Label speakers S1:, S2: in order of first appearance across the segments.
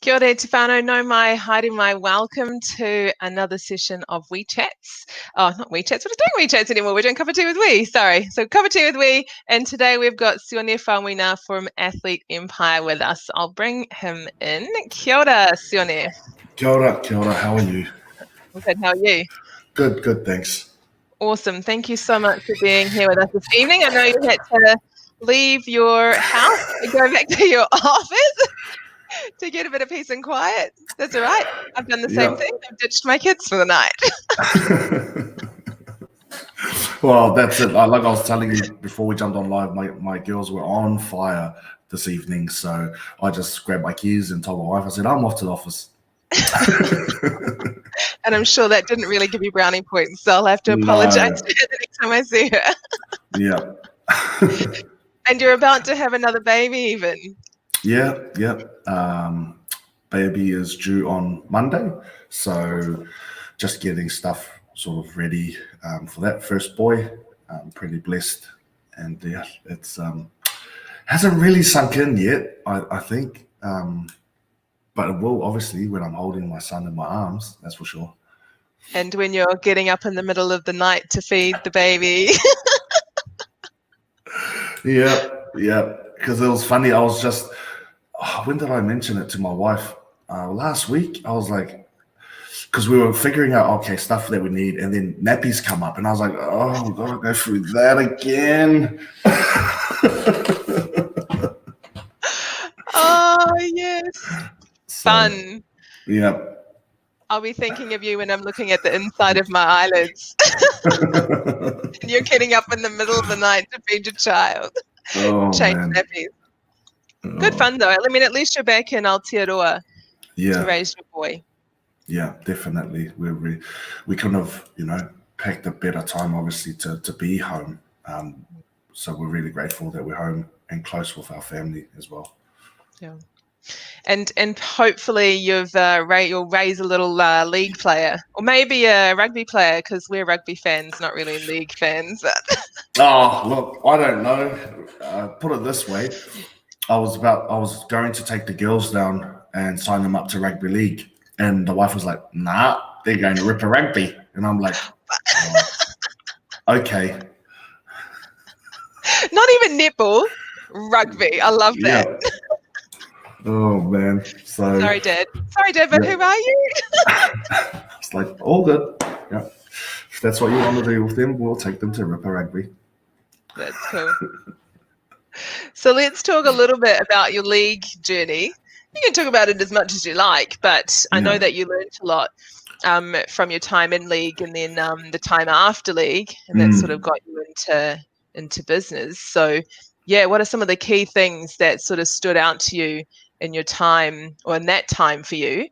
S1: Kia ora te whānau, no mai, haere mai. Welcome to another session of We Chats. Oh, not We Chats, we're not doing We Chats anymore. We're doing Kapu Tī with We, sorry. So Kapu Tī with We, and today we've got Sione Faumuinā from Athlete Empire with us. I'll bring him in. Kia ora, Sione.
S2: Kia ora, how are you?
S1: I'm good, how are you?
S2: Good, thanks.
S1: Awesome, thank you so much for being here with us this evening. I know you had to leave your house and go back to your office to get a bit of peace and quiet. That's all right. I've done the same thing. I've ditched my kids for the night.
S2: Well, that's it. Like I was telling you before we jumped on live, my girls were on fire this evening. So I just grabbed my keys and told my wife, I said, I'm off to the office.
S1: And I'm sure that didn't really give you brownie points. So I'll have to apologize to her the next time I see her.
S2: Yeah.
S1: And you're about to have another baby even.
S2: Yeah. Baby is due on Monday, so just getting stuff sort of ready for that first boy. I'm pretty blessed, and yeah, it's hasn't really sunk in yet, I think, but it will obviously when I'm holding my son in my arms, that's for sure.
S1: And when you're getting up in the middle of the night to feed the baby.
S2: Yeah, because it was funny. I was just, when did I mention it to my wife? Last week. I was like, because we were figuring out, okay, stuff that we need, and then nappies come up, and I was like, oh, we've got to go through that again.
S1: Oh, yes. Fun.
S2: Yeah.
S1: I'll be thinking of you when I'm looking at the inside of my eyelids. And you're getting up in the middle of the night to feed your child.
S2: Oh,
S1: change
S2: man.
S1: nappies. Good fun though. I mean, at least you're back in Aotearoa to raise your boy.
S2: Yeah, definitely. We couldn't have, packed a better time, obviously, to be home. So we're really grateful that we're home and close with our family as well.
S1: Yeah. And hopefully you'll raise a little league player, or maybe a rugby player, because we're rugby fans, not really league fans. But
S2: oh, look, I don't know. Put it this way, I was going to take the girls down and sign them up to rugby league, and the wife was like, "Nah, they're going to Ripper Rugby," and I'm like, oh, "Okay."
S1: Not even netball, rugby. I love that.
S2: Yeah. Oh man.
S1: Sorry, Dad, but who are you?
S2: It's like, all good. Yeah. If that's what you want to do with them, we'll take them to Ripper Rugby.
S1: That's cool. So let's talk a little bit about your league journey. You can talk about it as much as you like, but I know that you learned a lot from your time in league and then the time after league, and that sort of got you into business. So yeah, what are some of the key things that sort of stood out to you in your time, or in that time for you,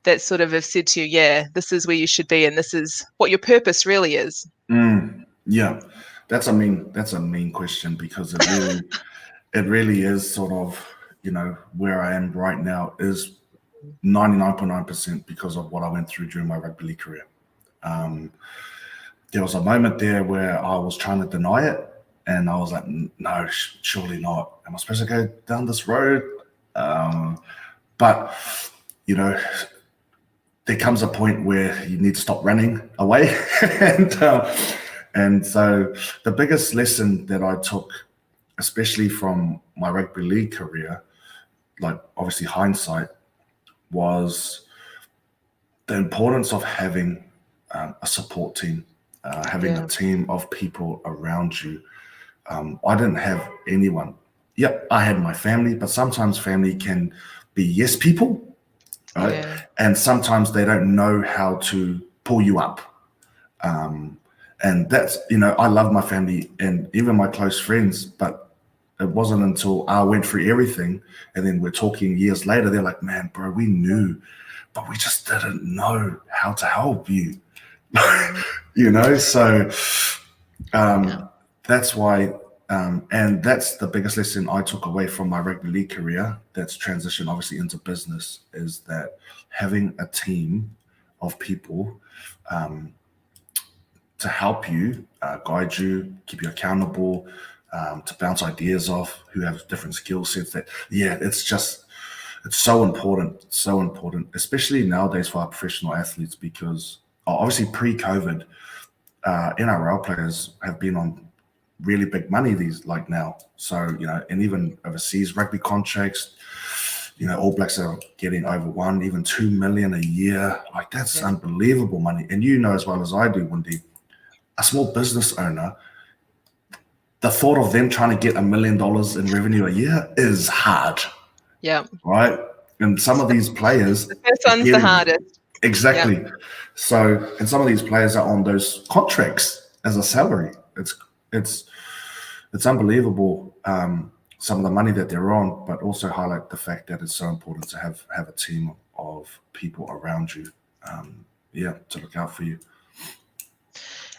S1: that sort of have said to you, yeah, this is where you should be and this is what your purpose really is?
S2: Yeah, that's a mean question, because it really is sort of, where I am right now is 99.9% because of what I went through during my rugby league career. There was a moment there where I was trying to deny it, and I was like, no, surely not. Am I supposed to go down this road? But, there comes a point where you need to stop running away. And so the biggest lesson that I took, especially from my rugby league career, like obviously hindsight, was the importance of having a support team, having a team of people around you. I didn't have anyone. Yep, I had my family, but sometimes family can be yes people, right? Yeah. And sometimes they don't know how to pull you up. And that's, I love my family and even my close friends, but it wasn't until I went through everything and then we're talking years later, they're like, man, bro, we knew, but we just didn't know how to help you. So that's why, and that's the biggest lesson I took away from my rugby league career that's transitioned obviously into business, is that having a team of people to help you, guide you, keep you accountable, to bounce ideas off, who have different skill sets, it's It's so important, especially nowadays for our professional athletes, because obviously pre-COVID, NRL players have been on really big money now. So, and even overseas rugby contracts, All Blacks are getting over even 2 million a year. Like, that's unbelievable money. And as well as I do, Wendy, a small business owner, the thought of them trying to get $1 million in revenue a year is hard.
S1: Yeah.
S2: Right. And some of these players,
S1: the first one's the hardest.
S2: Exactly. Yeah. So, and some of these players are on those contracts as a salary. It's unbelievable, some of the money that they're on, but also highlight the fact that it's so important to have a team of people around you, to look out for you.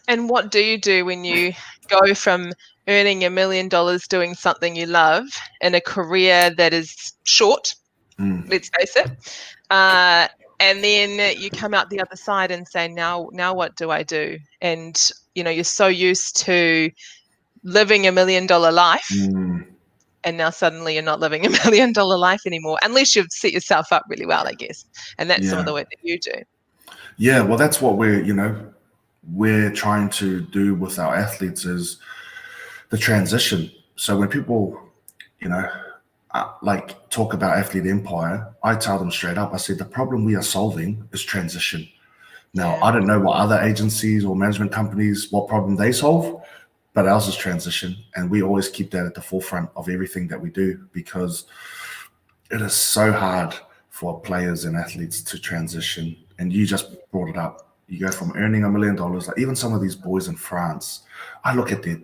S1: And what do you do when you go from earning $1 million doing something you love in a career that is short, let's face it, and then you come out the other side and say, now what do I do? And, you're so used to living $1 million life, and now suddenly you're not living $1 million life anymore, unless you've set yourself up really well, I guess. And that's some of the work that you do.
S2: Yeah, well, that's what we're trying to do with our athletes, is the transition. So when people, talk about athlete empire, I tell them straight up, I said, the problem we are solving is transition. Now, I don't know what other agencies or management companies, what problem they solve, but ours is transition. And we always keep that at the forefront of everything that we do, because it is so hard for players and athletes to transition. And you just brought it up. You go from earning $1 million, like even some of these boys in France, I look at the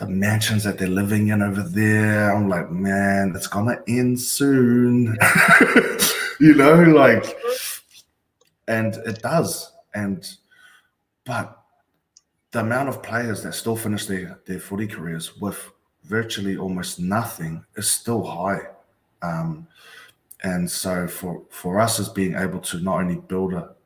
S2: mansions that they're living in over there. I'm like, man, it's gonna end soon. And it does. But the amount of players that still finish their footy careers with virtually almost nothing is still high. And so for us, as being able to not only build a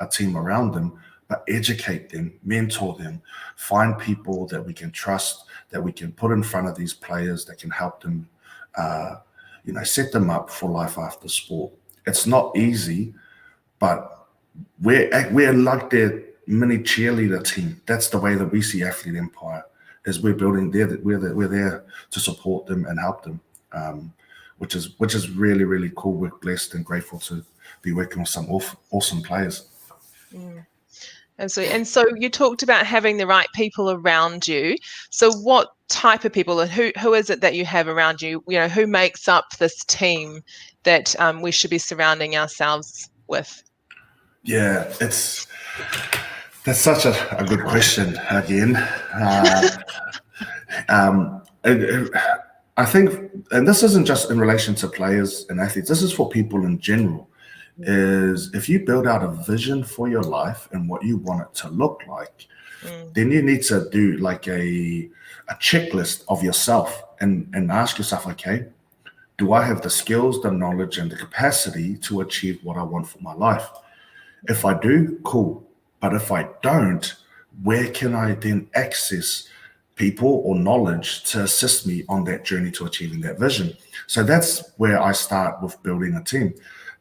S2: team around them, but educate them, mentor them, find people that we can trust, that we can put in front of these players that can help them, set them up for life after sport. It's not easy, but we're like their mini cheerleader team. That's the way that we see Athlete Empire, is we're building there. We're there to support them and help them, which is really, really cool. We're blessed and grateful to be working with some awesome players.
S1: Absolutely. And so you talked about having the right people around you. So what type of people, and who is it that you have around you? Who makes up this team that we should be surrounding ourselves with?
S2: Yeah, that's such a good question again. I think, and this isn't just in relation to players and athletes, this is for people in general, is if you build out a vision for your life and what you want it to look like, then you need to do like a checklist of yourself and ask yourself, okay, do I have the skills, the knowledge, and the capacity to achieve what I want for my life? If I do, cool. But if I don't, where can I then access people or knowledge to assist me on that journey to achieving that vision? So that's where I start with building a team.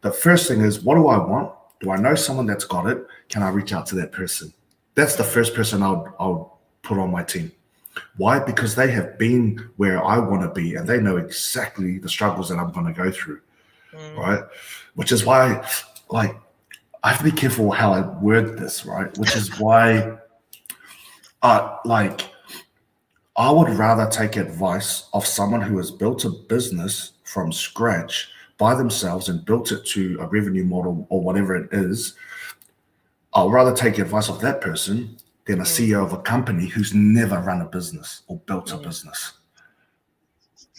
S2: The first thing is, what do I want? Do I know someone that's got it? Can I reach out to that person? That's the first person I'll put on my team. Why? Because they have been where I want to be, and they know exactly the struggles that I'm going to go through, right? Which is why, I have to be careful how I word this, right? Which is why, I would rather take advice of someone who has built a business from scratch by themselves and built it to a revenue model or whatever it is. I'll rather take advice of that person than a CEO of a company who's never run a business or built a business.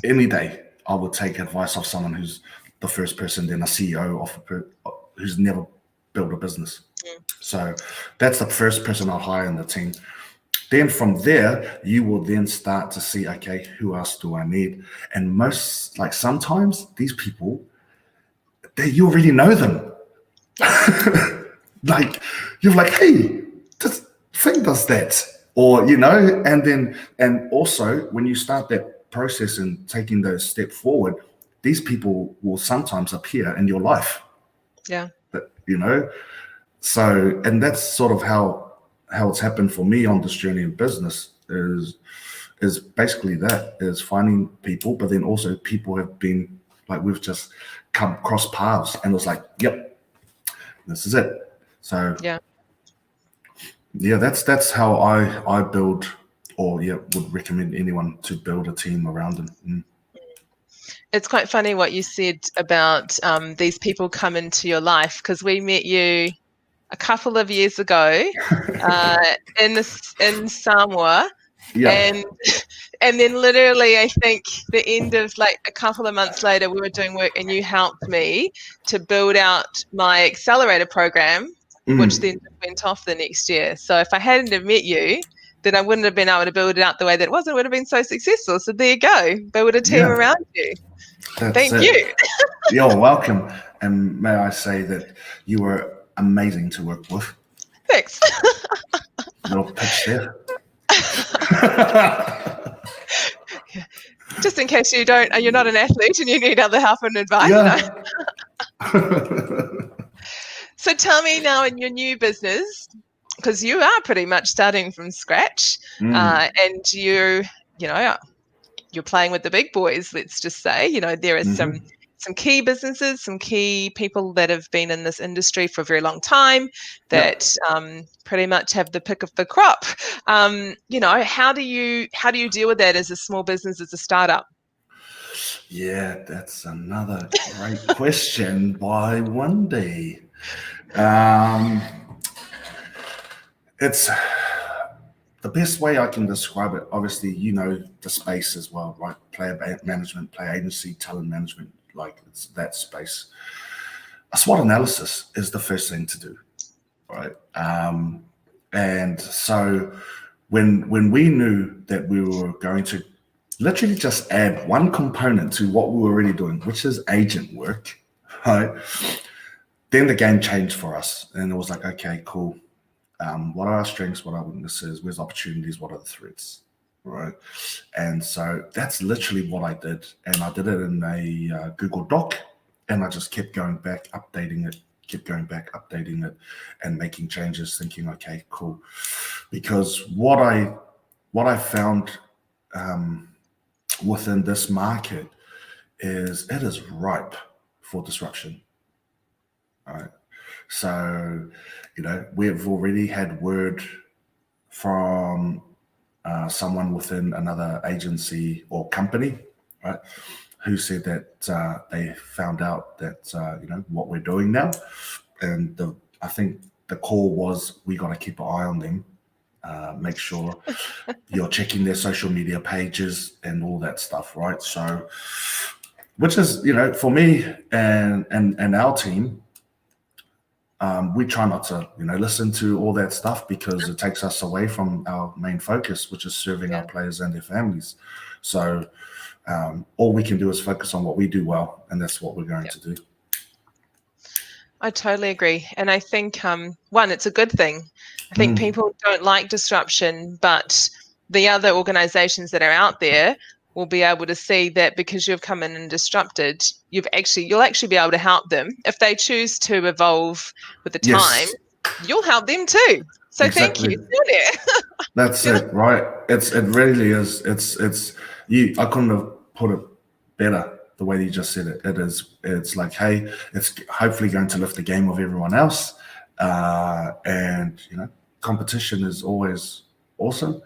S2: Any day, I would take advice of someone who's the first person than a CEO who's never built a business. So that's the first person I'll hire in the team. Then from there, you will then start to see, okay, who else do I need? And sometimes these people, you already know them. You're like, hey, this thing does that. Or, and also when you start that process and taking those steps forward, these people will sometimes appear in your life.
S1: Yeah.
S2: But, you know, so, and that's sort of how it's happened for me on this journey in business is basically that, is finding people, but then also people have been like, we've just come cross paths and it was like, yep, this is it. So
S1: yeah,
S2: that's how I build, or would recommend anyone to build a team around them.
S1: It's quite funny what you said about these people come into your life, because we met you a couple of years ago in Samoa.
S2: Yeah.
S1: And then literally, I think the end of like a couple of months later, we were doing work and you helped me to build out my accelerator program, which then went off the next year. So if I hadn't have met you, then I wouldn't have been able to build it out the way that it was. It would have been so successful. So there you go. Build a team around you. Thank you.
S2: You're welcome. And may I say that you were amazing to work with.
S1: Thanks.
S2: Little pitch there.
S1: Just in case you're not an athlete and you need other help and advice.
S2: Yeah.
S1: So tell me now, in your new business, because you are pretty much starting from scratch, and you're playing with the big boys, let's just say. There are some key businesses, some key people that have been in this industry for a very long time that pretty much have the pick of the crop. How do you deal with that as a small business, as a startup?
S2: Yeah, that's another great question by Wendy. It's the best way I can describe it. Obviously, the space as well, right? Player management, player agency, talent management, like it's that space. A SWOT analysis is the first thing to do, right? And so when we knew that we were going to literally just add one component to what we were already doing, which is agent work, right? Then the game changed for us, and it was like, okay, cool. What are our strengths? What are our weaknesses? Where's opportunities? What are the threats? Right. And so that's literally what I did. And I did it in a Google Doc, and I just kept going back, updating it, and making changes, thinking, okay, cool. Because what I found within this market is it is ripe for disruption. All right. So, we've already had word from someone within another agency or company, right, who said that they found out that, what we're doing now. And I think the call was, we got to keep an eye on them, make sure you're checking their social media pages and all that stuff, right? So, which is, for me and our team, we try not to, listen to all that stuff, because it takes us away from our main focus, which is serving our players and their families. So all we can do is focus on what we do well, and that's what we're going to do.
S1: I totally agree. And I think, one, it's a good thing. I think people don't like disruption, but the other organizations that are out there will be able to see that because you've come in and disrupted, you'll actually be able to help them. If they choose to evolve with the time, you'll help them too. So
S2: exactly.
S1: Thank you.
S2: That's it, right? It really is. It's you. I couldn't have put it better the way you just said it. It's like, hey, it's hopefully going to lift the game of everyone else. And competition is always awesome.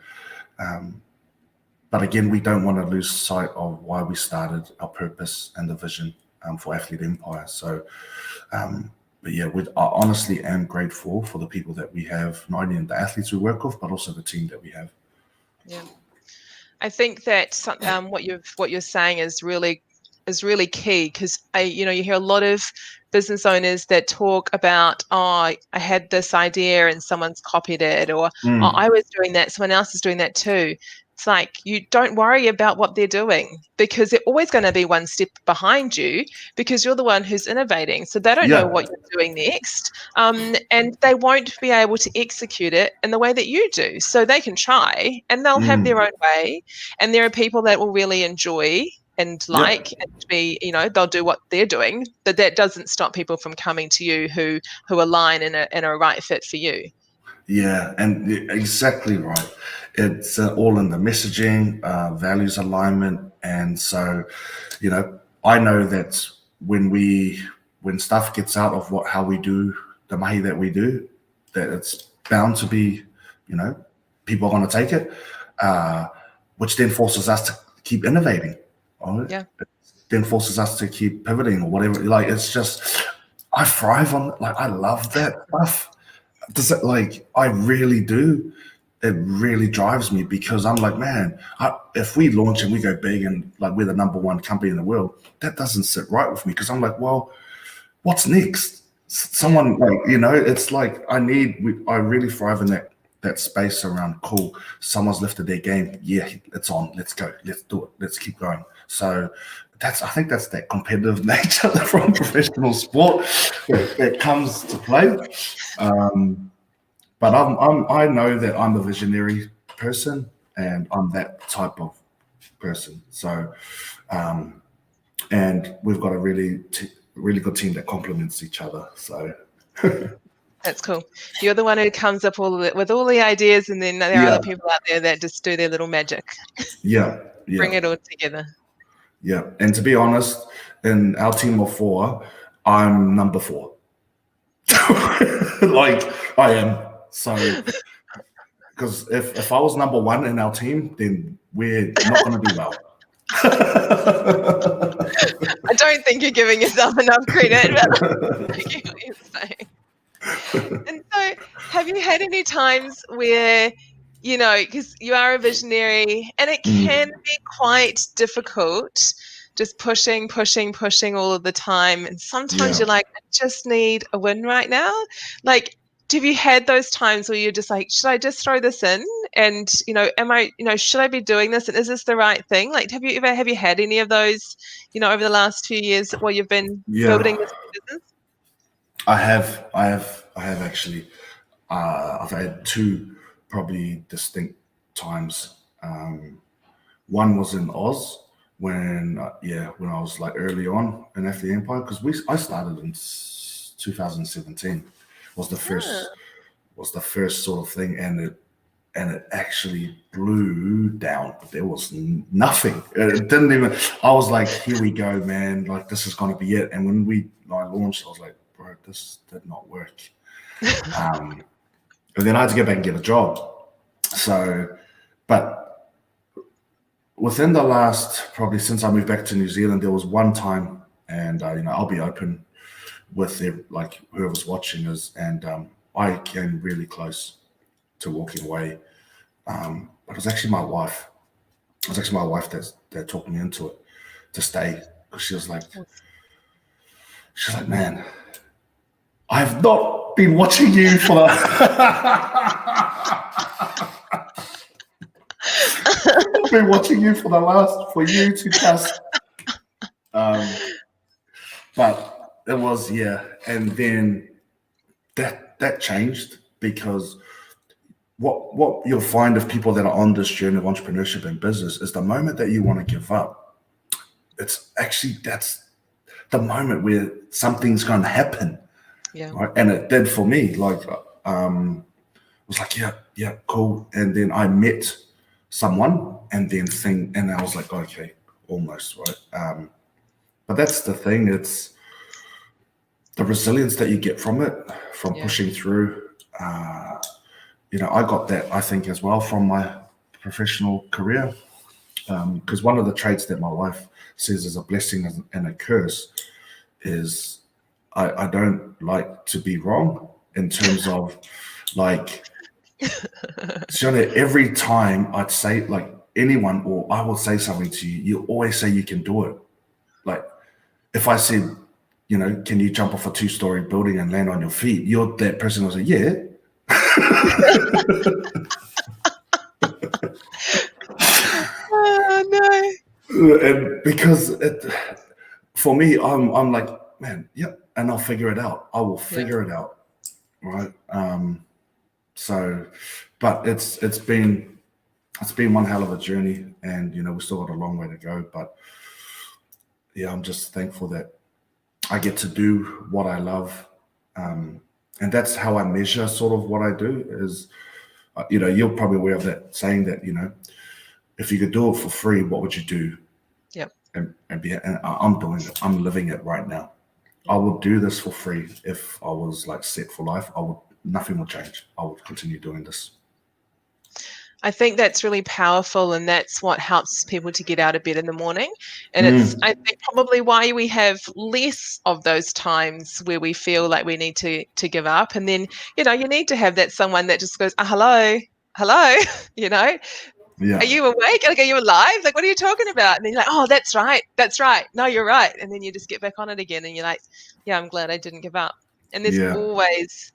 S2: But again, we don't want to lose sight of why we started, our purpose and the vision for Athlete Empire. So, but yeah, I honestly am grateful for the people that we have, not only the athletes we work with, but also the team that we have.
S1: Yeah, I think that what you're saying is really key, because you hear a lot of business owners that talk about, I had this idea and someone's copied it, or I was doing that, someone else is doing that too. It's like, you don't worry about what they're doing, because they're always going to be one step behind you, because you're the one who's innovating. So they don't know what you're doing next, and they won't be able to execute it in the way that you do. So they can try, and they'll have their own way. And there are people that will really enjoy and like, and be, they'll do what they're doing, but that doesn't stop people from coming to you who align and are a right fit for you.
S2: Yeah, and exactly right. It's all in the messaging, values alignment, and so, I know that when stuff gets out of how we do the mahi that we do, that it's bound to be, people are going to take it, which then forces us to keep innovating. Right?
S1: Yeah.
S2: It then forces us to keep pivoting or whatever. Like, it's just, I thrive on, I love that stuff. I really do. It really drives me because I'm like, man, if we launch and we go big and we're the number one company in the world, that doesn't sit right with me because I'm like, well, what's next? Someone it's like I really thrive in that space around cool. Someone's lifted their game. Yeah, it's on. Let's go. Let's do it. Let's keep going. So I think that's that competitive nature from professional sport that comes to play. But I know that I'm a visionary person and I'm that type of person. So, and we've got a really good team that complements each other. So
S1: that's cool. You're the one who comes up with all the ideas, and then there are other people out there that just do their little magic.
S2: Yeah.
S1: Bring it all together.
S2: Yeah. And to be honest, in our team of 4, I'm number 4. I am. So, because if I was number 1 in our team, then we're not going to do well.
S1: I don't think you're giving yourself enough credit, but I get what you're saying. And so, have you had any times where, because you are a visionary, and it can be quite difficult, just pushing all of the time, and sometimes you're like, I just need a win right now. Have you had those times where you're just like, should I just throw this in? And, should I be doing this? And is this the right thing? Have you had any of those, over the last few years while you've been building this business?
S2: I have actually. I've had 2 probably distinct times. One was in Oz when I was early on in FD Empire because I started in 2017. Was the first sort of thing, and it actually blew down. There was nothing. It didn't even. I was like, here we go, man. This is going to be it. And when I launched, I was like, bro, this did not work. And then I had to go back and get a job. So, but within the last, probably since I moved back to New Zealand, there was one time, and I'll be open with whoever's watching is, and I came really close to walking away. But it was actually my wife. That talked me into it to stay, because she was like, man, I've not been watching you for I've been watching you for you to pass. But it was, and then that changed, because what you'll find of people that are on this journey of entrepreneurship and business is the moment that you want to give up, it's actually, that's the moment where something's going to happen.
S1: Yeah.
S2: Right? And it did for me. It was like, yeah, cool. And then I met someone, and I was like, okay, almost, right? But that's the thing. It's the resilience that you get from it, from pushing through. I got that, I think, as well from my professional career. Because one of the traits that my wife says is a blessing and a curse is I don't like to be wrong, in terms of Sione, every time I'd say anyone, or I will say something to you, you always say you can do it. If I said, can you jump off a 2-story building and land on your feet? You're that person who will say, yeah.
S1: Oh no!
S2: And because for me, I'm like, man, and I'll figure it out. I will figure it out, right? So, but it's been one hell of a journey, and we still got a long way to go. But I'm just thankful that I get to do what I love. And that's how I measure sort of what I do is, you're probably aware of that saying that, if you could do it for free, what would you do?
S1: Yep.
S2: And I'm doing it. I'm living it right now. I would do this for free if I was like set for life. Nothing would change. I would continue doing this.
S1: I think that's really powerful, and that's what helps people to get out of bed in the morning. And it's, I think, probably why we have less of those times where we feel like we need to give up. And then, you need to have that someone that just goes, hello,
S2: Yeah.
S1: Are you awake? Like, are you alive? Like, what are you talking about? And then you're like, oh, that's right. No, you're right. And then you just get back on it again, and you're like, yeah, I'm glad I didn't give up. And there's always,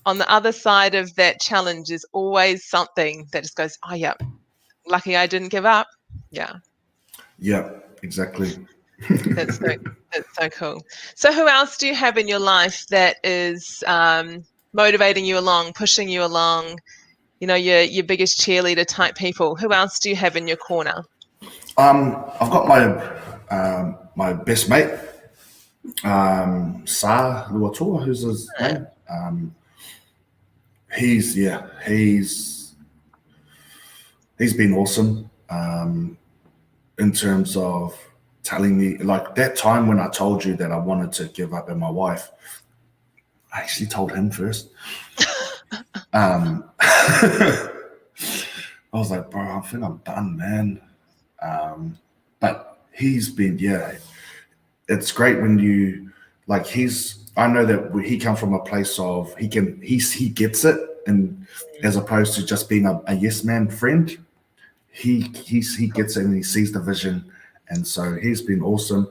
S1: on the other side of that challenge is always something that just goes, oh, yeah, lucky I didn't give up. Yeah.
S2: Yeah, exactly.
S1: That's so cool. So who else do you have in your life that is motivating you along, pushing you along, your biggest cheerleader type people? Who else do you have in your corner?
S2: I've got my best mate, Sa Luatua, who's his name. He's been awesome in terms of telling me, like that time when I told you that I wanted to give up, and my wife, I actually told him first. I was like, bro, I think I'm done, man. But he's been, it's great when you, like, I know that he comes from a place of, he gets it, and as opposed to just being a yes man friend, he gets it and he sees the vision. And so he's been awesome.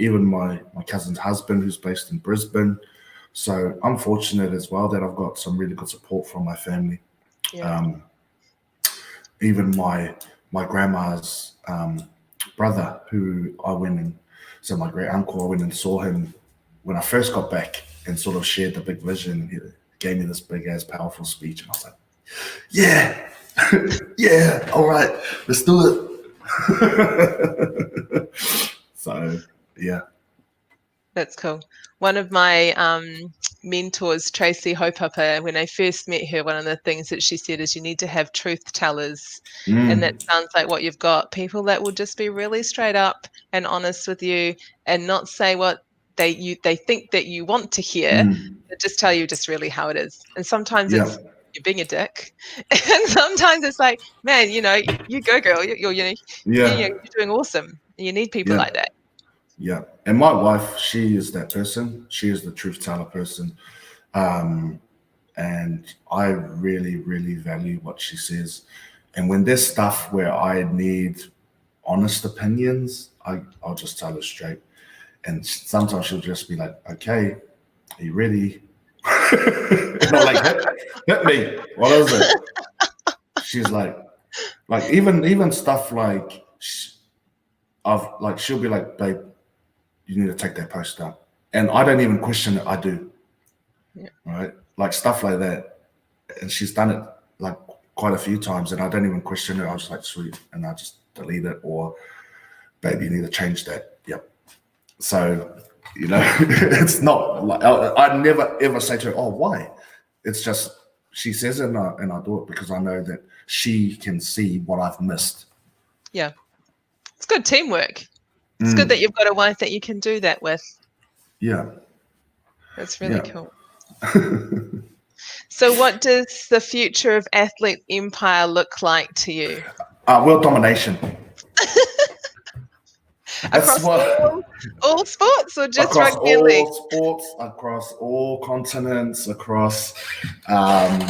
S2: Even my cousin's husband, who's based in Brisbane. So I'm fortunate as well that I've got some really good support from my family.
S1: Yeah.
S2: Even my grandma's brother, who I went and, so my great uncle, I went and saw him when I first got back and sort of shared the big vision. He gave me this big ass powerful speech, and I was like, yeah, yeah, all right, let's do it. So yeah.
S1: That's cool. One of my mentors, Tracy Hopapa, when I first met her, one of the things that she said is you need to have truth tellers. And that sounds like what you've got. People that will just be really straight up and honest with you and not say what they think that you want to hear, but just tell you just really how it is. And sometimes it's you're being a dick. And sometimes it's like, man, you go, girl. You're doing awesome. You need people like that.
S2: Yeah. And my wife, she is that person. She is the truth teller person. And I really, really value what she says. And when there's stuff where I need honest opinions, I'll just tell her straight. And sometimes she'll just be like, okay, are you ready? Not like, hit me. What is it? She's like even stuff like, she'll be like, babe, you need to take that post down. And I don't even question it. I do. Yeah. Right? Like stuff like that. And she's done it like quite a few times, and I don't even question it. I was just like, sweet. And I just delete it, or, babe, you need to change that. Yep. So, it's not like, I never ever say to her, oh, why? It's just, she says it, and I do it because I know that she can see what I've missed.
S1: Yeah. It's good teamwork. It's good that you've got a wife that you can do that with.
S2: Yeah.
S1: That's really cool. So what does the future of Athlete Empire look like to you?
S2: World domination.
S1: Across all sports, or just
S2: across
S1: rugby league?
S2: All sports, across all continents, across I'm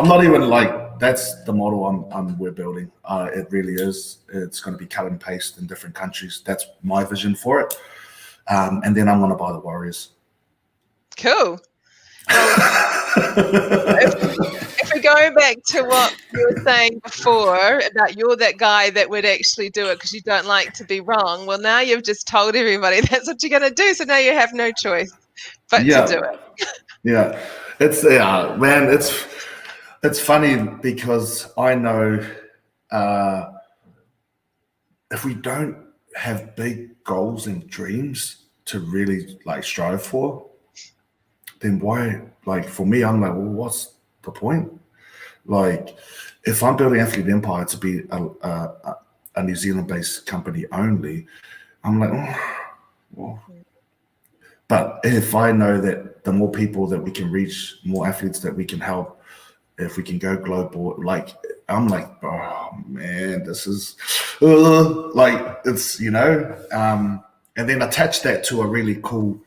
S2: not even like, that's the model we're building. It really is. It's going to be cut and paste in different countries. That's my vision for it. And then I'm going to buy the Warriors.
S1: Cool. If we go back to what you were saying before about you're that guy that would actually do it because you don't like to be wrong, well, now you've just told everybody that's what you're going to do. So now you have no choice but to do it.
S2: Yeah. It's, man, it's funny because I know if we don't have big goals and dreams to really like strive for, then why, like for me, I'm like, well, what's the point? Like, if I'm building Athlete Empire to be a New Zealand-based company only, I'm like, oh, well. But if I know that the more people that we can reach, more athletes that we can help, if we can go global, like I'm like, oh man, this is like it's and then attach that to a really cool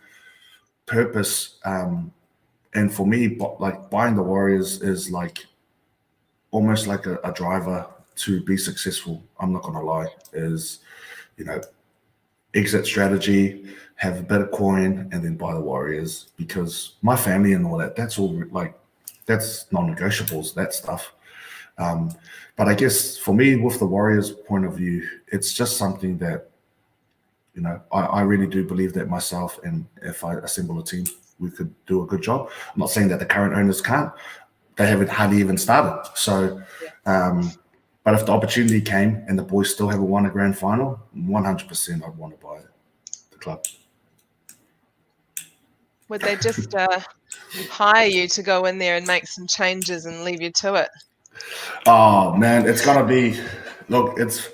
S2: purpose. And for me, like buying the Warriors is like almost like a driver to be successful. I'm not gonna lie, is exit strategy, have a bit of coin, and then buy the Warriors, because my family and all that, that's all like that's non-negotiables, that stuff. But I guess for me, with the Warriors point of view, it's just something that I really do believe that myself, and if I assemble a team, we could do a good job. I'm not saying that the current owners can't. They haven't hardly even started. So, but if the opportunity came and the boys still haven't won a grand final, 100% I'd want to buy the club.
S1: Would they just hire you to go in there and make some changes and leave you to it?
S2: Oh man, it's gonna be. Look, it's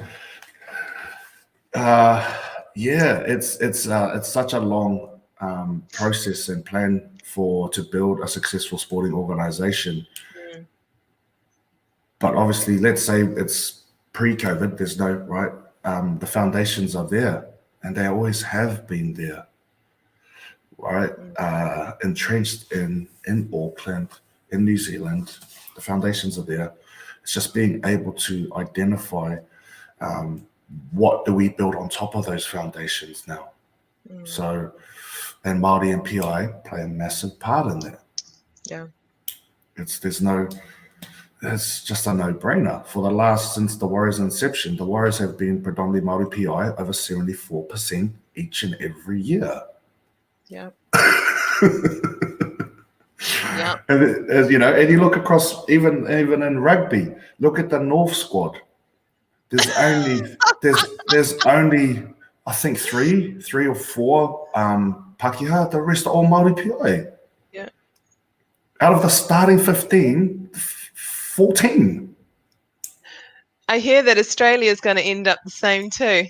S2: it's such a long process and plan to build a successful sporting organization. But obviously, let's say it's pre-COVID, there's no, right? The foundations are there, and they always have been there, right? Entrenched in Auckland, in New Zealand, the foundations are there. It's just being able to identify what do we build on top of those foundations now. So, and Māori and PI play a massive part in that.
S1: Yeah.
S2: It's just a no-brainer. Since the Warriors' inception, the Warriors have been predominantly Māori PI, over 74% each and every year.
S1: Yeah.
S2: And and you look across, even in rugby, look at the North squad. There's only I think three or four Pakeha. The rest are all Māori PI.
S1: Yeah.
S2: Out of the starting 15, 14.
S1: I hear that Australia is going to end up the same too.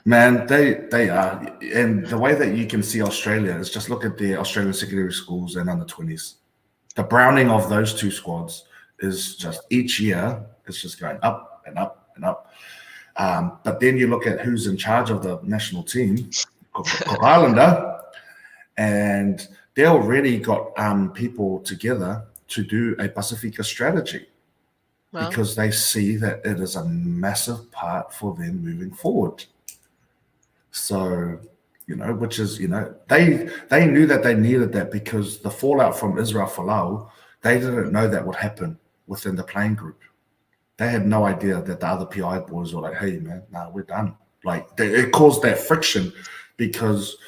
S2: Man, they are. And the way that you can see Australia is just look at the Australian secondary schools and under 20s. The browning of those two squads is just each year, it's just going up and up and up. But then you look at who's in charge of the national team, Cook Islander, and they already got people together to do a Pacifica strategy, because they see that it is a massive part for them moving forward. So, which is, they knew that they needed that, because the fallout from Israel Folau, they didn't know that would happen within the playing group. They had no idea that the other PI boys were like, hey, man, nah, we're done. Like, it caused that friction because,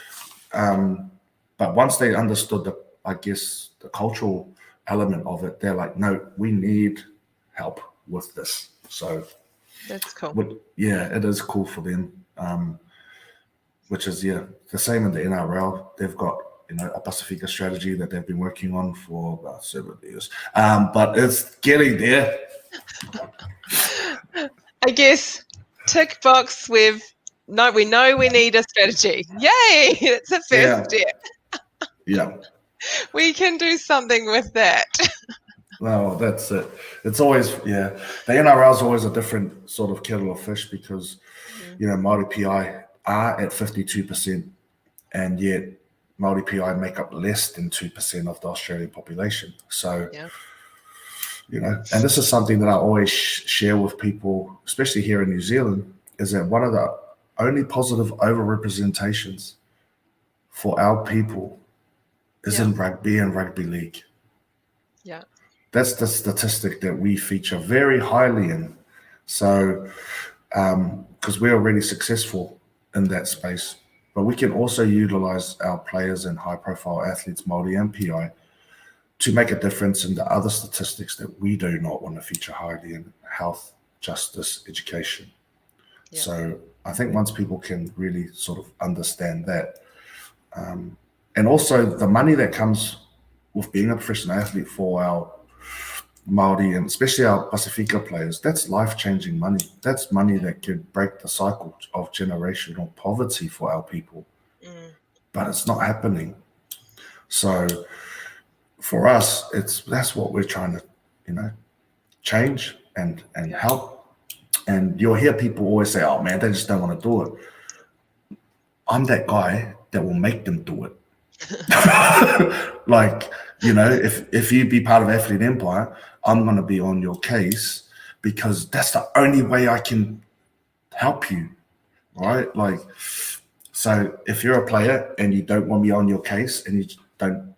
S2: but once they understood the cultural element of it, they're like, no, we need help with this. So
S1: that's cool.
S2: It is cool for them. Which is, the same in the NRL. They've got, a Pacifica strategy that they've been working on for about 7 years. But it's getting there.
S1: I guess tick box we know we need a strategy. Yay! It's a first step.
S2: Yeah.
S1: We can do something with that.
S2: Well, that's it. It's always, the NRL is always a different sort of kettle of fish, because, Māori PI are at 52%, and yet Māori PI make up less than 2% of the Australian population. So, and this is something that I always share with people, especially here in New Zealand, is that one of the only positive overrepresentations for our people is in rugby and rugby league.
S1: Yeah.
S2: That's the statistic that we feature very highly in. So, because we're already successful in that space, but we can also utilize our players and high-profile athletes, Māori and PI, to make a difference in the other statistics that we do not want to feature highly in: health, justice, education.
S1: Yeah.
S2: So I think once people can really sort of understand that, and also the money that comes with being a professional athlete for our Māori and especially our Pasifika players, that's life-changing money. That's money that could break the cycle of generational poverty for our people. But it's not happening. So for us, that's what we're trying to, change and help. And you'll hear people always say, "Oh man, they just don't want to do it." I'm that guy that will make them do it. Like, if you be part of Athlete Empire, I'm going to be on your case because that's the only way I can help you, right? Like, so if you're a player and you don't want me on your case, and you don't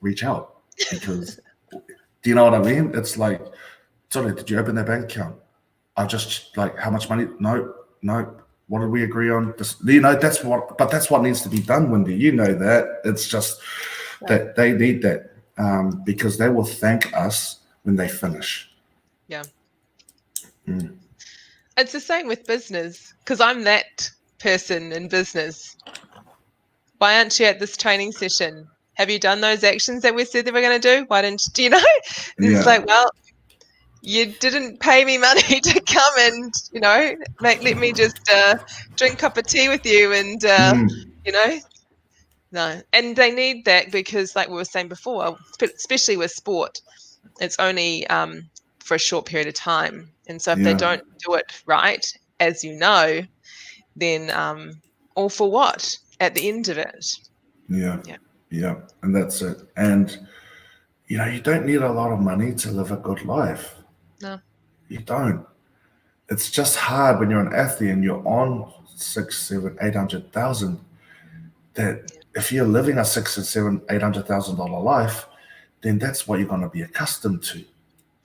S2: reach out, because do you know what I mean? It's like, sorry, did you open that bank account? I just, like, how much money? No. What did we agree on? That's what needs to be done, Wendy. You know that. It's just that they need that, because they will thank us when they finish.
S1: Yeah. It's the same with business, because I'm that person in business. Why aren't you at this training session? Have you done those actions that we said that we're going to do? Why didn't you? It's like, well, you didn't pay me money to come and, let me just drink a cup of tea with you and, no. And they need that because, like we were saying before, especially with sport, it's only for a short period of time. And so if they don't do it right, as you know, then all for what at the end of it?
S2: Yeah. And that's it. And, you don't need a lot of money to live a good life.
S1: No.
S2: You don't. It's just hard when you're an athlete and you're on 6, 7, 800,000. That if you're living a $600,000 and $800,000 life, then that's what you're going to be accustomed to.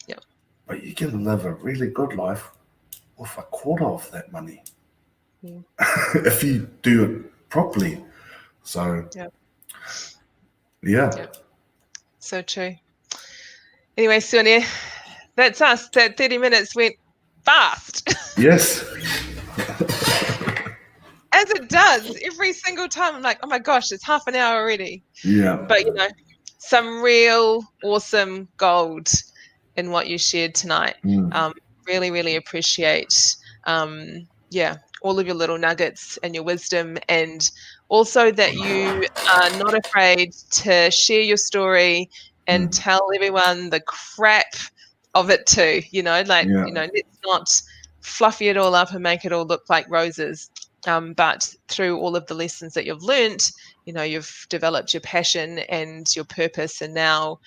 S1: Yeah.
S2: But you can live a really good life with a quarter of that money if you do it properly. So yeah.
S1: So true. Anyway, Sione, that's us. That 30 minutes went fast.
S2: Yes.
S1: As it does every single time. I'm like, oh my gosh, it's half an hour already.
S2: Yeah.
S1: But, some real awesome gold in what you shared tonight. Really, really appreciate, all of your little nuggets and your wisdom, and also that you are not afraid to share your story and tell everyone the crap of it too. Let's not fluffy it all up and make it all look like roses. But through all of the lessons that you've learnt, you've developed your passion and your purpose, and now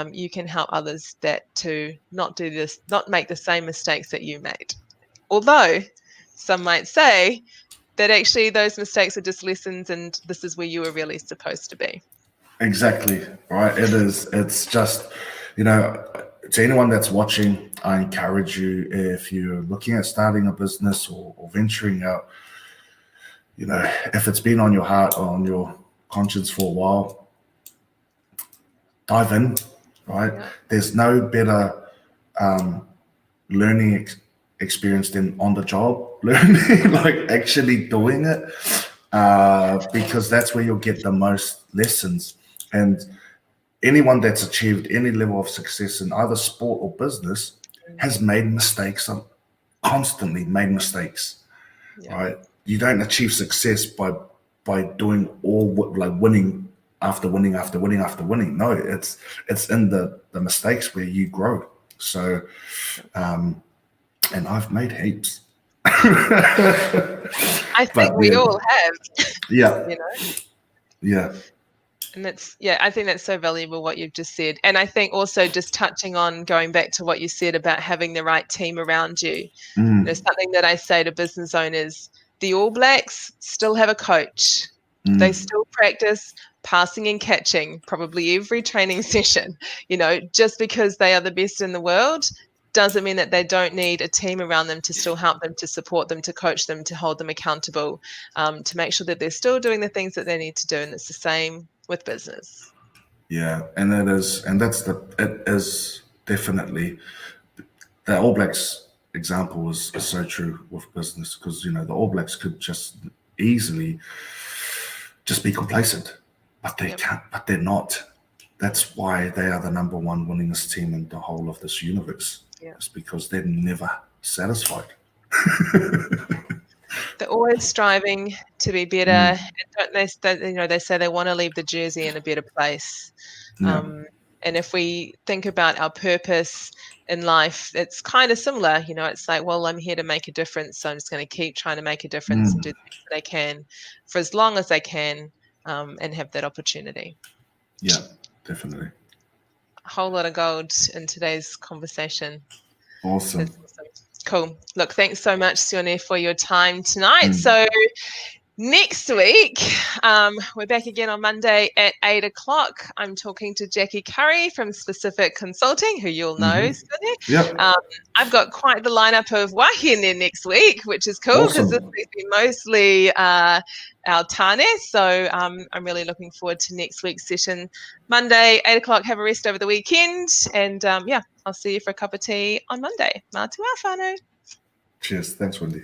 S1: you can help others to not make the same mistakes that you made. Although some might say that actually those mistakes are just lessons, and this is where you were really supposed to be.
S2: Exactly, right? It is. It's just, to anyone that's watching, I encourage you, if you're looking at starting a business or venturing out, if it's been on your heart or on your conscience for a while, dive in, right? Yeah. There's no better learning experience than on the job learning, like actually doing it, because that's where you'll get the most lessons. And anyone that's achieved any level of success in either sport or business has made mistakes, constantly made mistakes, right? You don't achieve success by doing winning after winning after winning after winning. No, it's in the mistakes where you grow. So, and I've made heaps.
S1: I think we all have.
S2: Yeah. Yeah.
S1: And I think that's so valuable what you've just said. And I think also just touching on going back to what you said about having the right team around you. There's something that I say to business owners: the All Blacks still have a coach. They still practice passing and catching probably every training session. Just because they are the best in the world doesn't mean that they don't need a team around them to still help them, to support them, to coach them, to hold them accountable, to make sure that they're still doing the things that they need to do. And it's the same with business.
S2: Yeah, it is definitely the All Blacks example is so true with business, because the All Blacks could just easily just be complacent, but they can't. But they're not. That's why they are the number one winningest team in the whole of this universe. It's because they're never satisfied.
S1: They're always striving to be better. And they say they want to leave the jersey in a better place. And if we think about our purpose in life, it's kind of similar. It's like, well, I'm here to make a difference, so I'm just going to keep trying to make a difference and do the things that I can for as long as I can, and have that opportunity.
S2: Yeah, definitely.
S1: A whole lot of gold in today's conversation.
S2: Awesome.
S1: That's awesome. Cool. Look, thanks so much, Sione, for your time tonight. So next week, we're back again on Monday at 8 o'clock. I'm talking to Jackie Curry from Specific Consulting, who you'll know. I've got quite the lineup of wahine next week, which is cool because this week's been mostly our tāne. So I'm really looking forward to next week's session. Monday, 8 o'clock, have a rest over the weekend. And I'll see you for a cup of tea on Monday. Mā te wā whānau.
S2: Cheers. Thanks, Wendy.